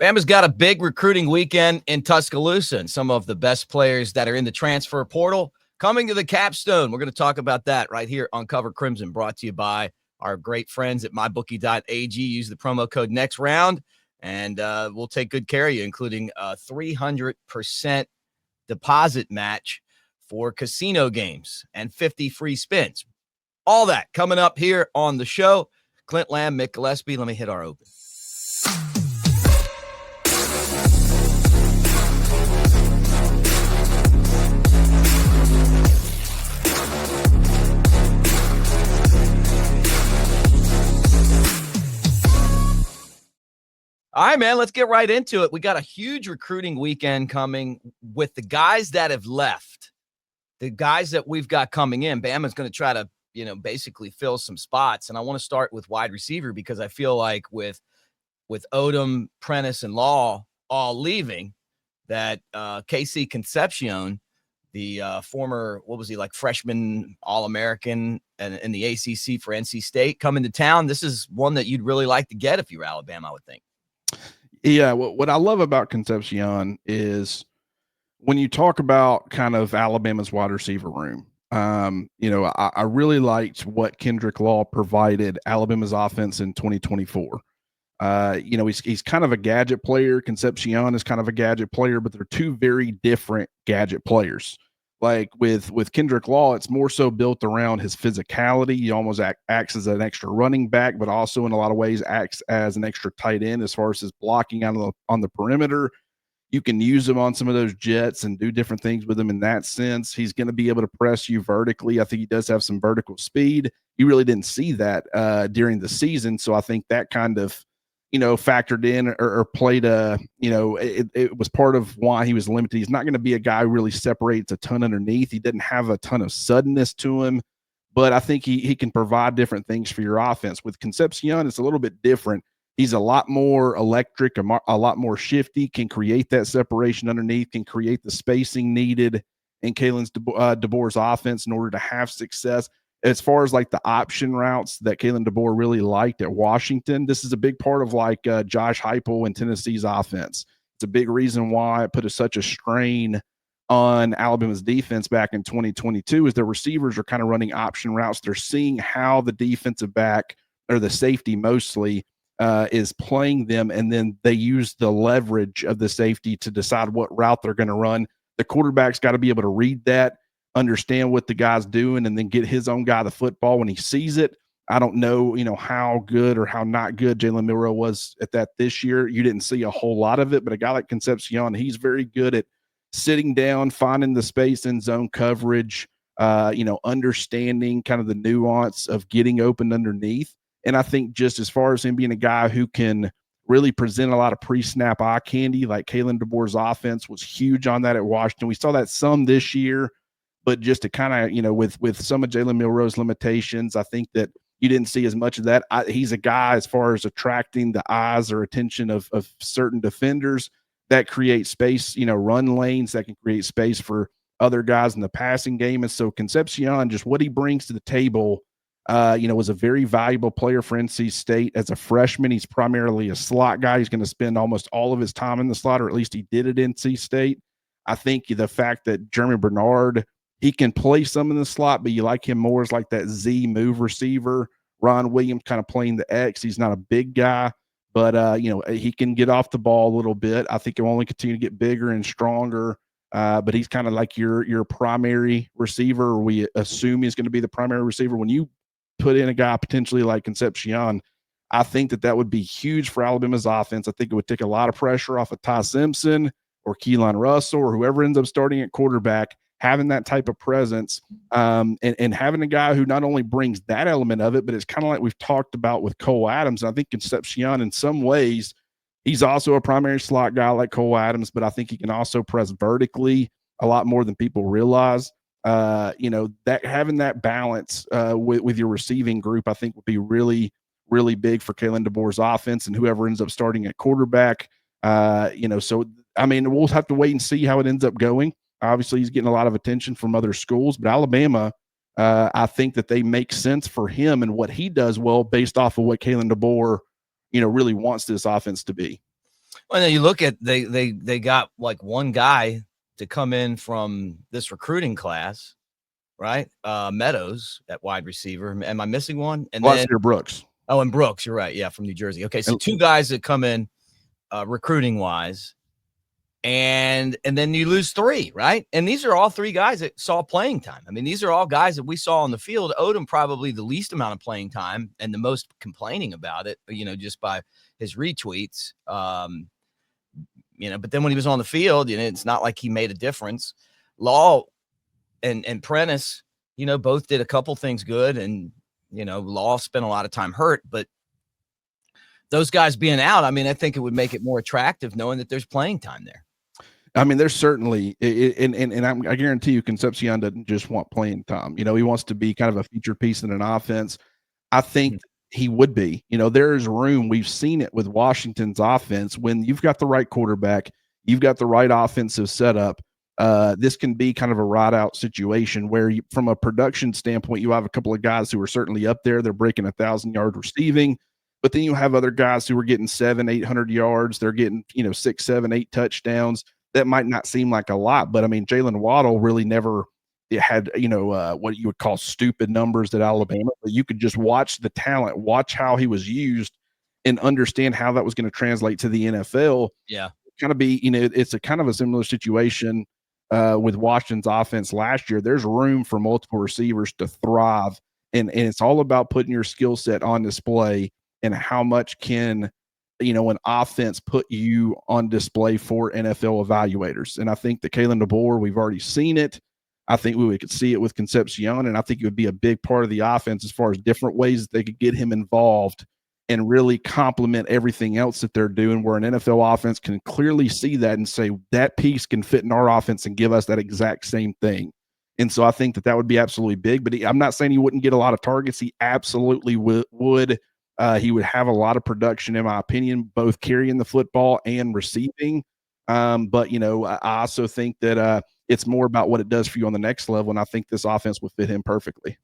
Bama's got a big recruiting weekend in Tuscaloosa, and some of the best players that are in the transfer portal coming to the capstone. We're going to talk about that right here on Cover Crimson, brought to you by our great friends at mybookie.ag. Use the promo code NEXTROUND, and we'll take good care of you, including a 300% deposit match for casino games and 50 free spins. All that coming up here on the show. Clint Lamb, Mick Gillispie. Let me hit our open. All right, man, let's get right into it. We got a huge recruiting weekend coming with the guys that have left, the guys that we've got coming in. Bama's going to try to, basically fill some spots. And I want to start with wide receiver because I feel like with Odom, Prentice, and Law all leaving, that KC Concepcion, the former, freshman All-American in the ACC for NC State, coming to town. This is one that you'd really like to get if you were Alabama, I would think. Yeah, what I love about Concepcion is when you talk about kind of Alabama's wide receiver room, I really liked what Kendrick Law provided Alabama's offense in 2024. He's kind of a gadget player. Concepcion is kind of a gadget player, but they're two very different gadget players. Like with Kendrick Law, it's more so built around his physicality. He almost acts as an extra running back, but also in a lot of ways acts as an extra tight end as far as his blocking on the perimeter. You can use him on some of those jets and do different things with him in that sense. He's going to be able to press you vertically. I think he does have some vertical speed. You really didn't see that during the season, so I think that kind of factored in or played it was part of why he was limited. He's not going to be a guy who really separates a ton underneath. He didn't have a ton of suddenness to him, but I think he can provide different things for your offense. With Concepcion, it's a little bit different. He's a lot more electric, a lot more shifty, can create that separation underneath, can create the spacing needed in Kalen DeBoer's offense in order to have success. As far as like the option routes that Kalen DeBoer really liked at Washington, this is a big part of like Josh Heupel and Tennessee's offense. It's a big reason why it put such a strain on Alabama's defense back in 2022 is their receivers are kind of running option routes. They're seeing how the defensive back or the safety mostly is playing them, and then they use the leverage of the safety to decide what route they're going to run. The quarterback's got to be able to read that, understand what the guy's doing, and then get his own guy the football when he sees it. I don't know, how good or how not good Jalen Milroe was at that this year. You didn't see a whole lot of it, but a guy like Concepcion, he's very good at sitting down, finding the space in zone coverage, understanding kind of the nuance of getting open underneath. And I think just as far as him being a guy who can really present a lot of pre-snap eye candy, like Kalen DeBoer's offense was huge on that at Washington. We saw that some this year, but just to kind of, with some of Jalen Milroe's limitations, I think that you didn't see as much of that. He's a guy as far as attracting the eyes or attention of certain defenders that create space, run lanes that can create space for other guys in the passing game. And so Concepcion, just what he brings to the table, was a very valuable player for NC State. As a freshman, he's primarily a slot guy. He's going to spend almost all of his time in the slot, or at least he did at NC State. I think the fact that Jeremy Bernard, he can play some in the slot, but you like him more as like that Z move receiver. Ron Williams kind of playing the X. He's not a big guy, but, he can get off the ball a little bit. I think he'll only continue to get bigger and stronger. But he's kind of like your primary receiver. We assume he's going to be the primary receiver. When you put in a guy potentially like Concepcion, I think that would be huge for Alabama's offense. I think it would take a lot of pressure off of Ty Simpson or Keelan Russell or whoever ends up starting at quarterback, having that type of presence, and having a guy who not only brings that element of it, but it's kind of like we've talked about with Cole Adams. And I think Concepcion in some ways, he's also a primary slot guy like Cole Adams, but I think he can also press vertically a lot more than people realize. That having that balance with your receiving group, I think would be really, really big for Kalen DeBoer's offense and whoever ends up starting at quarterback. So, I mean, we'll have to wait and see how it ends up going. Obviously, he's getting a lot of attention from other schools, but Alabama, I think that they make sense for him and what he does well based off of what Kalen DeBoer, really wants this offense to be. Well, then you look at they got like one guy to come in from this recruiting class, right? Meadows at wide receiver. Am I missing one? And then Brooks. Oh, and Brooks, you're right. Yeah, from New Jersey. Okay, so And, two guys that come in recruiting wise, and then you lose three, right? And these are all three guys that saw playing time. I mean, these are all guys that we saw on the field. Odom probably the least amount of playing time and the most complaining about it, just by his retweets. But then when he was on the field, it's not like he made a difference. Law and Prentice, both did a couple things good, and Law spent a lot of time hurt, but those guys being out, I mean, I think it would make it more attractive knowing that there's playing time there. I mean, there's certainly, and I guarantee you, Concepcion doesn't just want playing time. He wants to be kind of a feature piece in an offense. I think he would be. There's room. We've seen it with Washington's offense. When you've got the right quarterback, you've got the right offensive setup. This can be kind of a ride out situation where from a production standpoint, you have a couple of guys who are certainly up there. They're breaking 1,000-yard receiving, but then you have other guys who are getting 700-800 yards. They're getting, 6, 7, 8 touchdowns. That might not seem like a lot, but I mean, Jalen Waddle really never had, what you would call stupid numbers at Alabama, but you could just watch the talent, watch how he was used, and understand how that was going to translate to the NFL. Yeah. Kind of be, it's a kind of a similar situation with Washington's offense last year. There's room for multiple receivers to thrive, and it's all about putting your skill set on display and how much can an offense put you on display for NFL evaluators. And I think that Kalen DeBoer, we've already seen it. I think we could see it with Concepcion, and I think it would be a big part of the offense as far as different ways that they could get him involved and really complement everything else that they're doing, where an NFL offense can clearly see that and say that piece can fit in our offense and give us that exact same thing. And so I think that would be absolutely big, but I'm not saying he wouldn't get a lot of targets. He absolutely would. He would have a lot of production, in my opinion, both carrying the football and receiving. But, I also think that it's more about what it does for you on the next level, and I think this offense would fit him perfectly.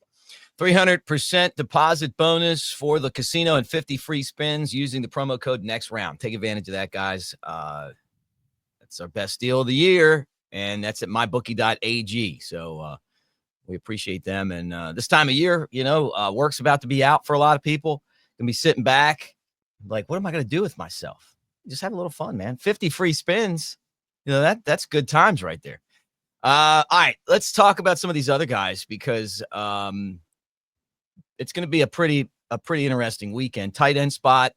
300% deposit bonus for the casino and 50 free spins using the promo code next round. Take advantage of that, guys. That's our best deal of the year, and that's at mybookie.ag. So we appreciate them. And this time of year, work's about to be out for a lot of people. Gonna be sitting back, like, what am I gonna do with myself? Just have a little fun, man. 50 free spins, that's good times right there. All right, let's talk about some of these other guys because it's gonna be a pretty interesting weekend. Tight end spot,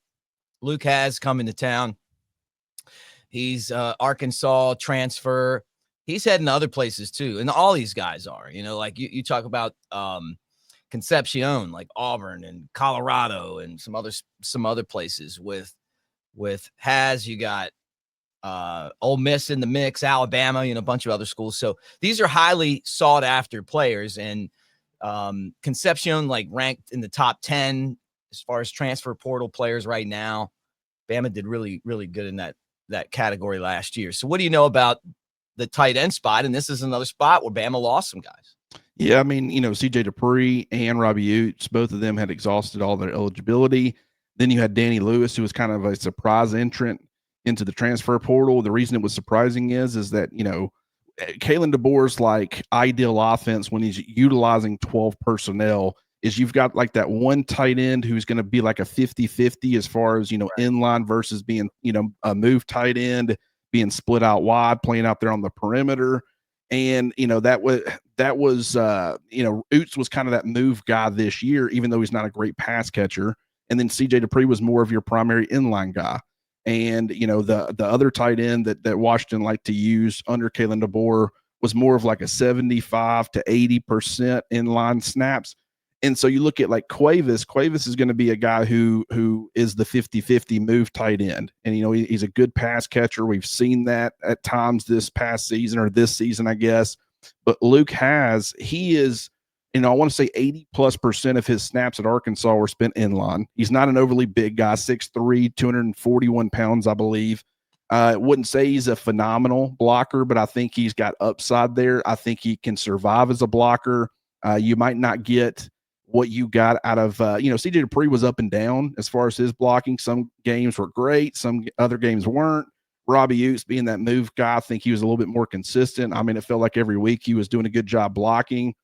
Luke Hasz coming to town. He's Arkansas transfer. He's heading to other places too, and all these guys are. Like you talk about Concepcion, like Auburn and Colorado and some other places. With Hasz, you got Ole Miss in the mix, Alabama, a bunch of other schools. So these are highly sought after players, and Concepcion like ranked in the top 10 as far as transfer portal players right now. Bama did really, really good in that category last year. So what do you know about the tight end spot? And this is another spot where Bama lost some guys. Yeah, I mean, CJ Dupree and Robbie Utes, both of them had exhausted all their eligibility. Then you had Danny Lewis, who was kind of a surprise entrant into the transfer portal. The reason it was surprising is that, Kalen DeBoer's like ideal offense when he's utilizing 12 personnel is you've got like that one tight end who's going to be like a 50-50 as far as, right, inline versus being, a move tight end, being split out wide, playing out there on the perimeter. And, that was Utes was kind of that move guy this year, even though he's not a great pass catcher. And then CJ Dupree was more of your primary inline guy. And, the other tight end that Washington liked to use under Kalen DeBoer was more of like a 75 to 80% inline snaps. And so you look at like Cuevas is going to be a guy who is the 50-50 move tight end. And, he's a good pass catcher. We've seen that at times this past season or this season, I guess. But Luke Hasz, he is, I want to say 80+% of his snaps at Arkansas were spent inline. He's not an overly big guy, 6'3", 241 pounds, I believe. I wouldn't say he's a phenomenal blocker, but I think he's got upside there. I think he can survive as a blocker. You might not get what you got out of, CJ Dupree was up and down as far as his blocking. Some games were great. Some other games weren't. Robbie Utes being that move guy, I think he was a little bit more consistent. I mean, it felt like every week he was doing a good job blocking.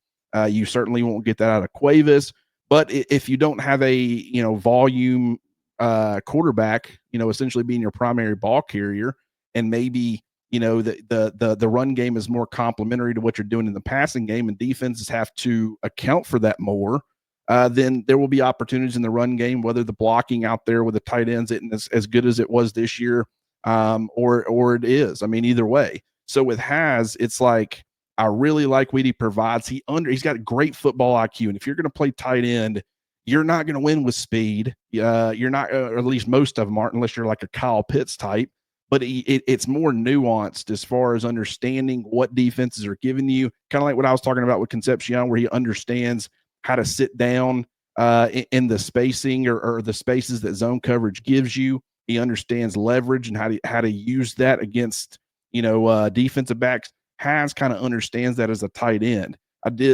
You certainly won't get that out of Cuevas. But if you don't have a, volume quarterback, essentially being your primary ball carrier, and maybe, the run game is more complementary to what you're doing in the passing game, and defenses have to account for that more, then there will be opportunities in the run game, whether the blocking out there with the tight ends isn't as good as it was this year, or it is. I mean, either way. So with Hasz, it's like, I really like what he provides. He's got great football IQ, and if you're going to play tight end, you're not going to win with speed. You're not, or at least most of them aren't, unless you're like a Kyle Pitts type. But it's more nuanced as far as understanding what defenses are giving you. Kind of like what I was talking about with Concepcion, where he understands how to sit down in the spacing or the spaces that zone coverage gives you. He understands leverage and how to use that against defensive backs. Hasz kind of understands that as a tight end.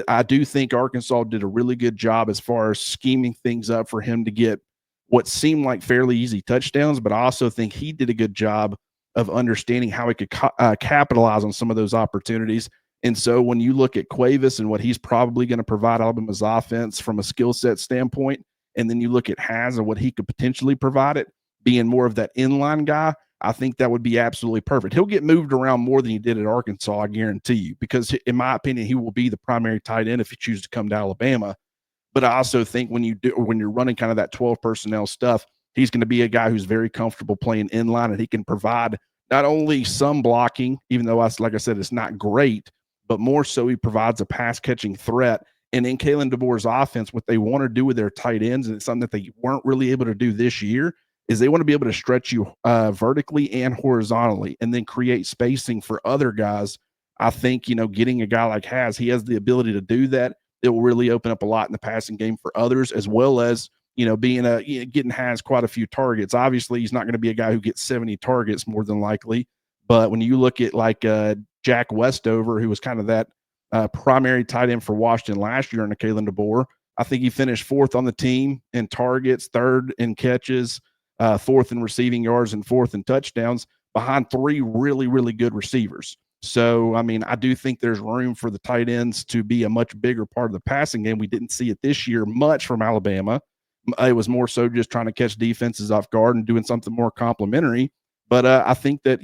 I do think Arkansas did a really good job as far as scheming things up for him to get what seemed like fairly easy touchdowns, but I also think he did a good job of understanding how he could capitalize on some of those opportunities. And so when you look at Cuevas and what he's probably going to provide Alabama's offense from a skill set standpoint, and then you look at Hasz and what he could potentially provide it, being more of that inline guy, I think that would be absolutely perfect. He'll get moved around more than he did at Arkansas, I guarantee you, because in my opinion, he will be the primary tight end if he chooses to come to Alabama. But I also think when you're running kind of that 12 personnel stuff, he's going to be a guy who's very comfortable playing inline, and he can provide not only some blocking, even though, like I said, it's not great, but more so he provides a pass catching threat. And in Kalen DeBoer's offense, what they want to do with their tight ends, and it's something that they weren't really able to do this year, is they want to be able to stretch you vertically and horizontally and then create spacing for other guys. I think, getting a guy like Hasz, he has the ability to do that. It will really open up a lot in the passing game for others, as well as, getting Hasz quite a few targets. Obviously, he's not going to be a guy who gets 70 targets more than likely. But when you look at like Jack Westover, who was kind of that primary tight end for Washington last year under Kalen DeBoer, I think he finished fourth on the team in targets, third in catches, fourth in receiving yards, and fourth in touchdowns, behind three really, really good receivers. So, I mean, I do think there's room for the tight ends to be a much bigger part of the passing game. We didn't see it this year much from Alabama. It was more so just trying to catch defenses off guard and doing something more complimentary. But I think that,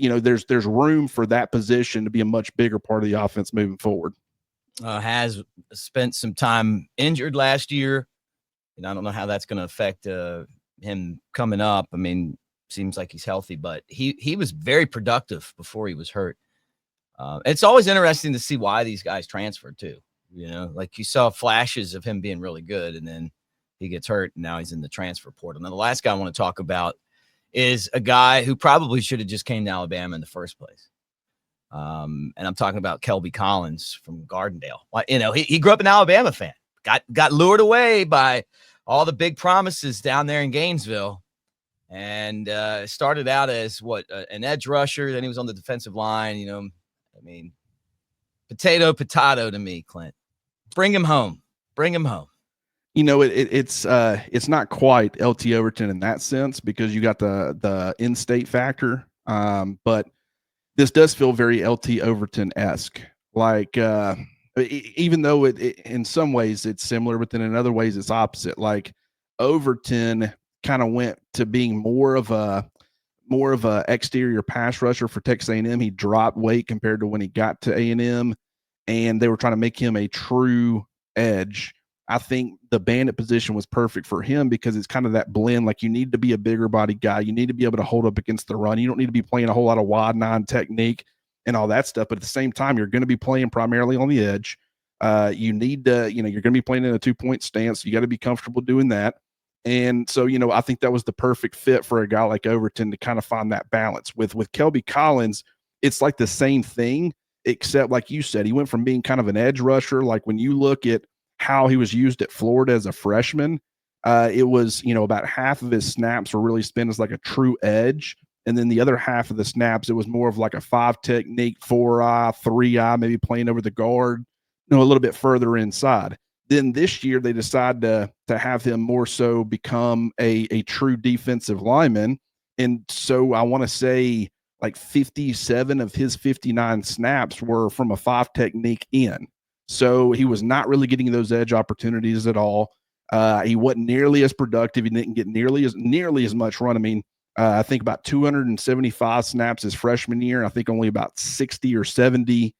there's room for that position to be a much bigger part of the offense moving forward. Has spent some time injured last year. And I don't know how that's going to affect him coming up. I mean, seems like he's healthy, but he was very productive before he was hurt. It's always interesting to see why these guys transfer too. Like you saw flashes of him being really good, and then he gets hurt, and now he's in the transfer portal. Now, the last guy I want to talk about is a guy who probably should have just came to Alabama in the first place. And I'm talking about Kelby Collins from Gardendale. He grew up an Alabama fan, got lured away by all the big promises down there in Gainesville, and started out as an edge rusher. Then he was on the defensive line. Potato to me, Clint. Bring him home. It's not quite LT Overton in that sense, because you got the in-state factor. But this does feel very LT Overton-esque. Like, even though it in some ways it's similar, but then in other ways it's opposite. Like, Overton kind of went to being more of a exterior pass rusher for Texas A&M. He dropped weight compared to when he got to A&M, and they were trying to make him a true edge. I think the bandit position was perfect for him because it's kind of that blend. Like, you need to be a bigger body guy. You need to be able to hold up against the run. You don't need to be playing a whole lot of wide nine technique and all that stuff. But at the same time, you're going to be playing primarily on the edge. You need to, you're going to be playing in a 2-point stance. You got to be comfortable doing that. And so, I think that was the perfect fit for a guy like Overton to kind of find that balance. With Kelby Collins, it's like the same thing, except like you said, he went from being kind of an edge rusher. Like, when you look at how he was used at Florida as a freshman, it was, about half of his snaps were really spent as like a true edge. And then the other half of the snaps, it was more of like a 5 technique, 4-eye, 3-eye, maybe playing over the guard, a little bit further inside. Then this year they decided to have him more so become a true defensive lineman. And so I want to say like 57 of his 59 snaps were from a 5 technique in. So he was not really getting those edge opportunities at all. He wasn't nearly as productive. He didn't get nearly as much run. I mean, I think about 275 snaps his freshman year. I think only about 60 or 70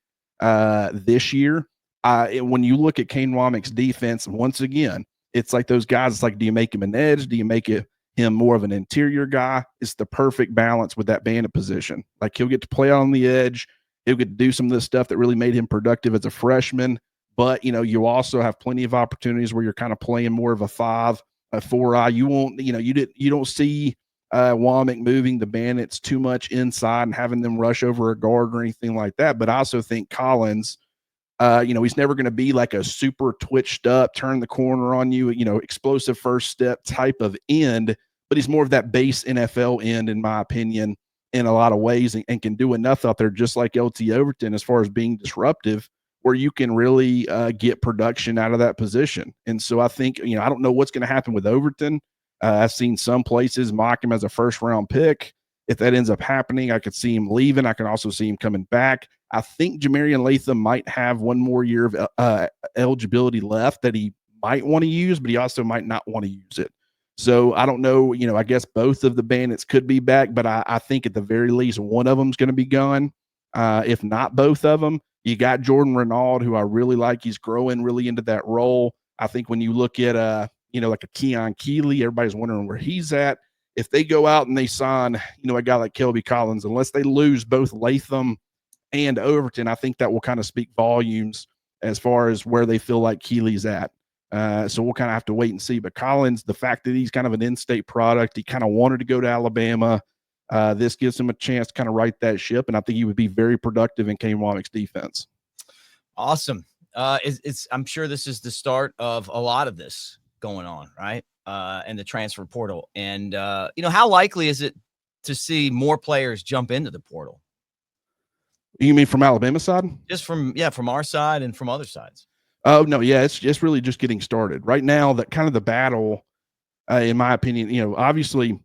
this year. When you look at Kane Wommack's defense, once again, it's like those guys. It's like, do you make him an edge? Do you make him more of an interior guy? It's the perfect balance with that bandit position. Like, he'll get to play on the edge. He'll get to do some of the stuff that really made him productive as a freshman. But, you also have plenty of opportunities where you're kind of playing more of a 5, a 4 eye. You won't, you don't see Womack moving the bandits too much inside and having them rush over a guard or anything like that. But I also think Collins, he's never going to be like a super twitched up, turn the corner on you, explosive first step type of end, but he's more of that base NFL end, in my opinion, in a lot of ways, and can do enough out there, just like LT Overton, as far as being disruptive, where you can really get production out of that position. And so I think, I don't know what's going to happen with Overton. I've seen some places mock him as a first-round pick. If that ends up happening, I could see him leaving. I can also see him coming back. I think Jamarian Latham might have one more year of eligibility left that he might want to use, but he also might not want to use it. So I don't know. I guess both of the bandits could be back, but I think at the very least one of them is going to be gone. If not both of them. You got Jordan Renaud, who I really like. He's growing really into that role. I think when you look at like a Keon Keeley, everybody's wondering where he's at. If they go out and they sign, a guy like Kelby Collins, unless they lose both Latham and Overton, I think that will kind of speak volumes as far as where they feel like Keeley's at. So we'll kind of have to wait and see. But Collins, the fact that he's kind of an in-state product, he kind of wanted to go to Alabama. This gives him a chance to kind of right that ship, and I think he would be very productive in Kane Wommack's defense. Awesome. I'm sure this is the start of a lot of this going on, right? And the transfer portal. And, how likely is it to see more players jump into the portal? You mean from Alabama side? Just from our side and from other sides. Oh, no, yeah, it's just really just getting started. Right now, that kind of the battle, in my opinion, obviously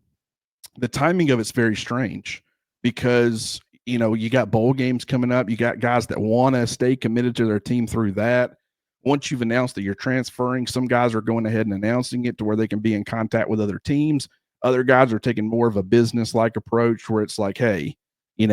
the timing of it's very strange because, you got bowl games coming up. You got guys that want to stay committed to their team through that. Once you've announced that you're transferring, some guys are going ahead and announcing it to where they can be in contact with other teams. Other guys are taking more of a business-like approach where it's like, hey, I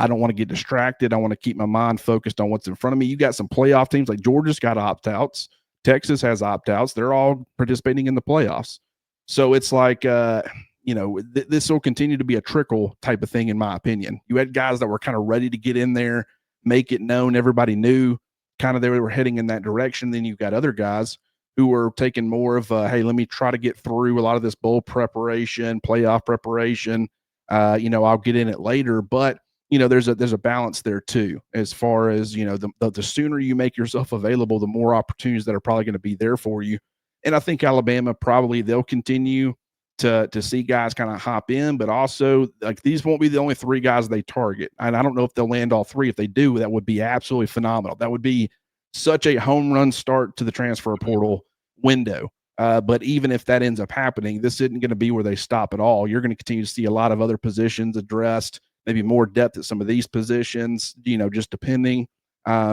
don't want to get distracted. I want to keep my mind focused on what's in front of me. You got some playoff teams like Georgia's got opt-outs. Texas has opt-outs. They're all participating in the playoffs. So it's like, this will continue to be a trickle type of thing, in my opinion. You had guys that were kind of ready to get in there, make it known. Everybody knew kind of they were heading in that direction. Then you've got other guys who were taking more of a, hey, let me try to get through a lot of this bowl preparation, playoff preparation. I'll get in it later, but there's a balance there too, as far as, the sooner you make yourself available, the more opportunities that are probably going to be there for you. And I think Alabama, probably they'll continue to see guys kind of hop in, but also like these won't be the only 3 guys they target. And I don't know if they'll land all 3. If they do, that would be absolutely phenomenal. That would be such a home run start to the transfer portal window. But even if that ends up happening, this isn't going to be where they stop at all. You're going to continue to see a lot of other positions addressed, maybe more depth at some of these positions, just depending.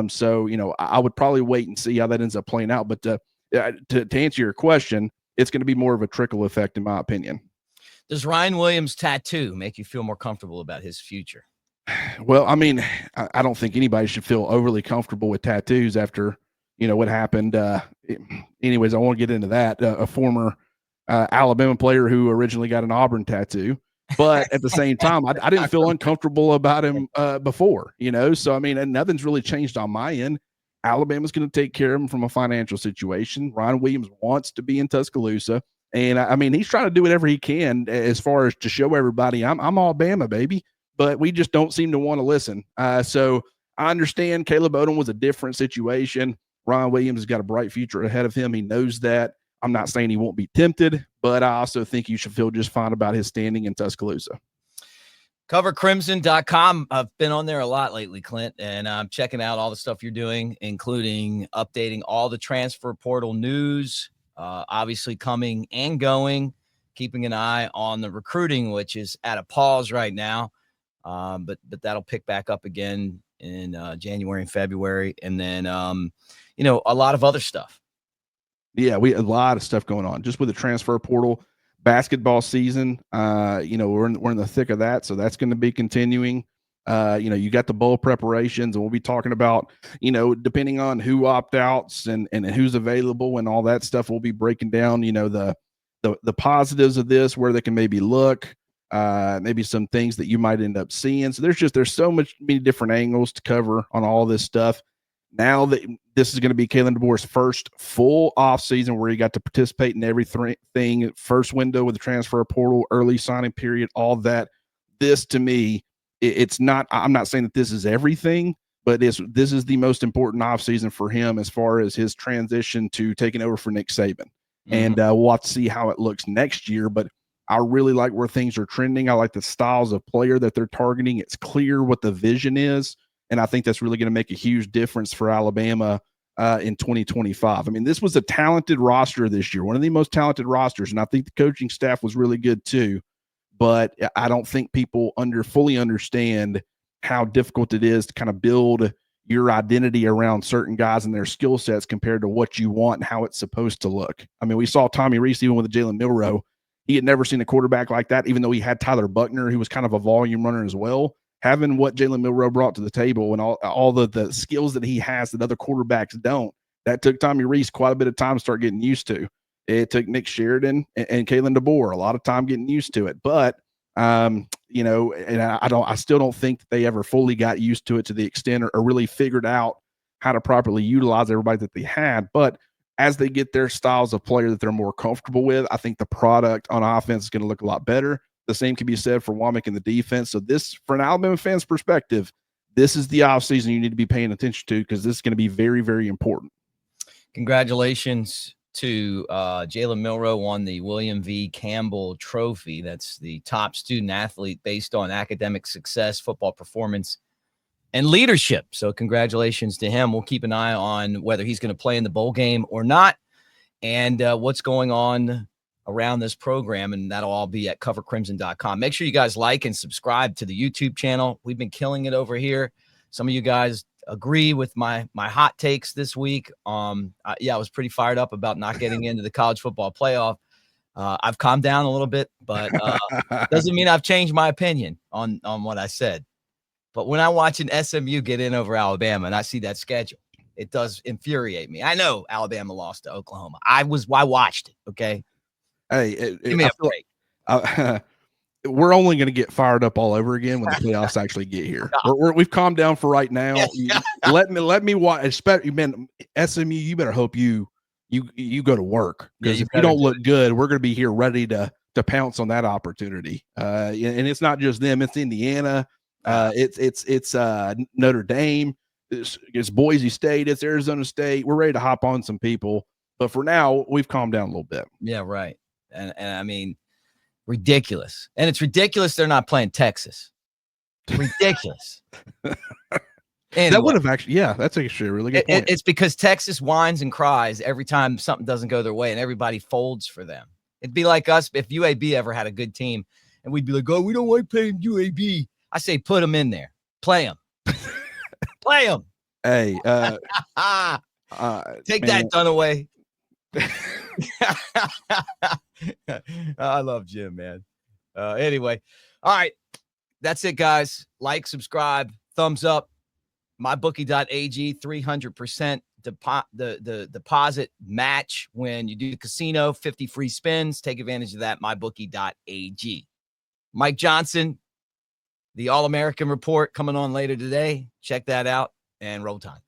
So, I would probably wait and see how that ends up playing out. But to answer your question, it's going to be more of a trickle effect, in my opinion. Does Ryan Williams' tattoo make you feel more comfortable about his future? Well, I mean, I don't think anybody should feel overly comfortable with tattoos after, what happened. Anyways, I won't get into that. A former Alabama player who originally got an Auburn tattoo, but at the same time, I didn't feel uncomfortable about him before, So, I mean, and nothing's really changed on my end. Alabama's going to take care of him from a financial situation. Ryan Williams wants to be in Tuscaloosa. And I mean, he's trying to do whatever he can as far as to show everybody I'm all Bama, baby, but we just don't seem to want to listen. So I understand Caleb Odom was a different situation. Ryan Williams has got a bright future ahead of him. He knows that. I'm not saying he won't be tempted, but I also think you should feel just fine about his standing in Tuscaloosa. CoverCrimson.com. I've been on there a lot lately, Clint, and I'm checking out all the stuff you're doing, including updating all the transfer portal news, obviously coming and going, keeping an eye on the recruiting, which is at a pause right now. But that'll pick back up again in January and February. And then, a lot of other stuff. Yeah, a lot of stuff going on just with the transfer portal, basketball season. We're in the thick of that, so that's going to be continuing. You got the bowl preparations, and we'll be talking about, depending on who opt-outs and who's available and all that stuff, we'll be breaking down, the positives of this, where they can maybe look, maybe some things that you might end up seeing. So there's so many different angles to cover on all this stuff. Now that this is going to be Kalen DeBoer's first full off season where he got to participate in everything, first window with the transfer portal, early signing period, all that. This to me, it's not, I'm not saying that this is everything, but this is the most important off season for him as far as his transition to taking over for Nick Saban. Mm-hmm. And we'll have to see how it looks next year, but I really like where things are trending. I like the styles of player that they're targeting. It's clear what the vision is. And I think that's really going to make a huge difference for Alabama in 2025. I mean, this was a talented roster this year, one of the most talented rosters. And I think the coaching staff was really good too. But I don't think people fully understand how difficult it is to kind of build your identity around certain guys and their skill sets compared to what you want and how it's supposed to look. I mean, we saw Tommy Rees even with Jalen Milroe. He had never seen a quarterback like that, even though he had Tyler Buckner, who was kind of a volume runner as well. Having what Jalen Milroe brought to the table and all the skills that he has that other quarterbacks don't, that took Tommy Rees quite a bit of time to start getting used to. It took Nick Sheridan and Kalen DeBoer a lot of time getting used to it. But, and I still don't think that they ever fully got used to it to the extent or really figured out how to properly utilize everybody that they had. But as they get their styles of player that they're more comfortable with, I think the product on offense is going to look a lot better. The same can be said for Womack and the defense. So this, for an Alabama fan's perspective, this is the offseason you need to be paying attention to because this is going to be very, very important. Congratulations to Jalen Milroe won the William V. Campbell Trophy. That's the top student athlete based on academic success, football performance, and leadership. So congratulations to him. We'll keep an eye on whether he's going to play in the bowl game or not and what's going on around this program, and that'll all be at covercrimson.com. Make sure you guys like and subscribe to the YouTube channel. We've been killing it over here. Some of you guys agree with my hot takes this week. I was pretty fired up about not getting into the college football playoff. I've calmed down a little bit, but doesn't mean I've changed my opinion on what I said. But when I watch an SMU get in over Alabama and I see that schedule, it does infuriate me. I know Alabama lost to Oklahoma. I watched it. Okay. Hey, give me a break. We're only going to get fired up all over again when the playoffs actually get here. We've calmed down for right now. Let me watch. Especially, man, SMU. You better hope you go to work because if you don't look good, we're going to be here ready to pounce on that opportunity. And it's not just them; it's Indiana. It's Notre Dame. It's Boise State. It's Arizona State. We're ready to hop on some people. But for now, we've calmed down a little bit. Yeah, right. And I mean, ridiculous. And it's ridiculous they're not playing Texas. Ridiculous. Anyway, that would have actually, that's actually a really good point. It's because Texas whines and cries every time something doesn't go their way, and everybody folds for them. It'd be like us if UAB ever had a good team, and we'd be like, oh, we don't like playing UAB. I say put them in there. Play them. Play them. Hey. Take that done away. I love Jim, man. Anyway, all right, that's it, guys. Like, subscribe, thumbs up. MyBookie.ag, 300% the deposit match when you do the casino, 50 free spins. Take advantage of that. MyBookie.ag. Mike Johnson, the All-American Report coming on later today. Check that out and roll time.